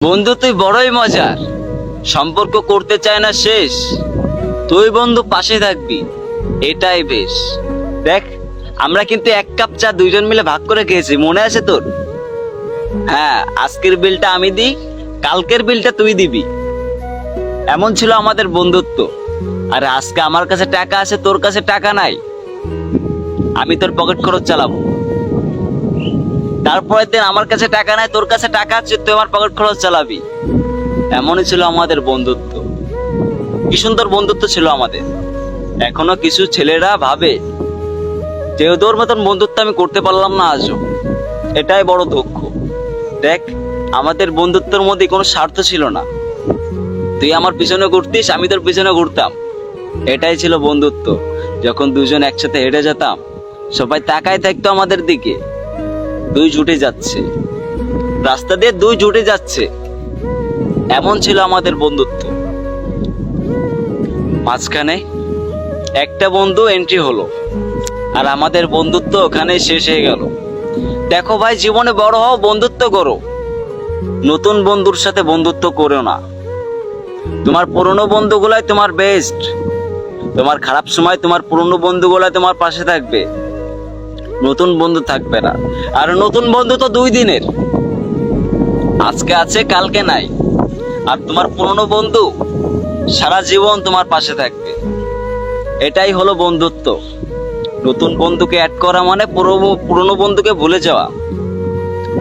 বন্ধু তুই বড়ই মজার, সম্পর্ক করতে চায় না শেষ, তুই বন্ধু পাশে থাকবি এটাই বেশ। দেখ, আমরা কিন্তু এক কাপ চা দুইজন মিলে ভাগ করে খেয়েছি, মনে আছে তোর? হ্যাঁ, আজকের বিলটা আমি দিই, কালকের বিলটা তুই দিবি, এমন ছিল আমাদের বন্ধুত্ব। আরে আজকে আমার কাছে টাকা আছে, তোর কাছে টাকা নাই, আমি তোর পকেট খরচ চালাবো। তারপরের দিন আমার কাছে টাকা নাই, তোর কাছে টাকা আছে, তুই আমার পকেট খরচ চালাবি। এমনই ছিল আমাদের বন্ধুত্ব, কি সুন্দর বন্ধুত্ব ছিল আমাদের। এখনো কিছু ছেলেরা ভাবে যে ওদের মতন বন্ধুত্ব আমি করতে পারলাম না আজও, এটাই বড় দুঃখ। দেখ, আমাদের বন্ধুত্বের মধ্যে কোনো স্বার্থ ছিল না, তুই আমার পিছনে ঘুরতিস, আমি তোর পিছনে ঘুরতাম, এটাই ছিল বন্ধুত্ব। যখন দুজন একসাথে হেঁটে যেতাম, সবাই তাকায় থাকতো আমাদের দিকে, দুই জুটে যাচ্ছে, রাস্তা দিয়ে দুই জুটে যাচ্ছে, এমন ছিল আমাদের বন্ধুত্ব। মাঝখানে একটা বন্ধু এন্ট্রি হলো, আর আমাদের বন্ধুত্ব ওখানে শেষ হয়ে গেল। দেখো ভাই, জীবনে বড় হও, বন্ধুত্ব করো, নতুন বন্ধুর সাথে বন্ধুত্ব করো না। তোমার পুরনো বন্ধুগুলাই তোমার বেস্ট, তোমার খারাপ সময় তোমার পুরনো বন্ধুগুলাই তোমার পাশে থাকবে, নতুন বন্ধু থাকবে না। আর নতুন বন্ধু তো 2 দিনের, আজকে আছে কালকে নাই। আর তোমার পুরনো বন্ধু সারা জীবন তোমার পাশে থাকবে, এটাই হলো বন্ধুত্ব। নতুন বন্ধুকে অ্যাড করা মানে পুরনো বন্ধুকে ভুলে যাওয়া।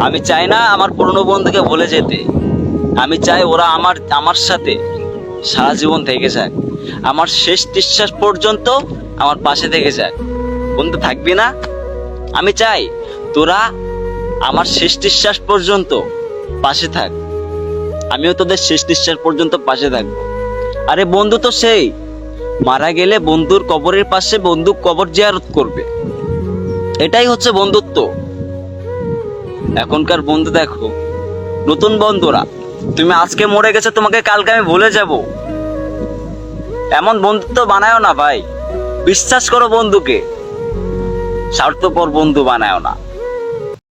আমি চাই না আমার পুরনো বন্ধুকে ভুলে যেতে, আমি চাই ওরা আমার সাথে সারা জীবন থেকে যাক, আমার শেষ নিঃশ্বাস পর্যন্ত আমার পাশে থেকে যাক। বন্ধু থাকবি না? আমি চাই তোরা আমার শেষ নিঃশ্বাস পর্যন্ত পাশে থাক, আমিও তোদের শেষ নিঃশ্বাস পর্যন্ত পাশে থাকবো। আরে বন্ধু তো সেই মারা গেলে বন্ধুর কবরের পাশে বন্ধু কবর জিয়ারত করবে, এটাই হচ্ছে বন্ধুত্ব। এখনকার বন্ধু দেখো, নতুন বন্ধুরা, তুমি আজকে মরে গেছে, তোমাকে কালকে আমি ভুলে যাব, এমন বন্ধুত্ব বানায়ও না ভাই। বিশ্বাস করো বন্ধুকে, স্বার্থপর বন্ধু বানায়ও না।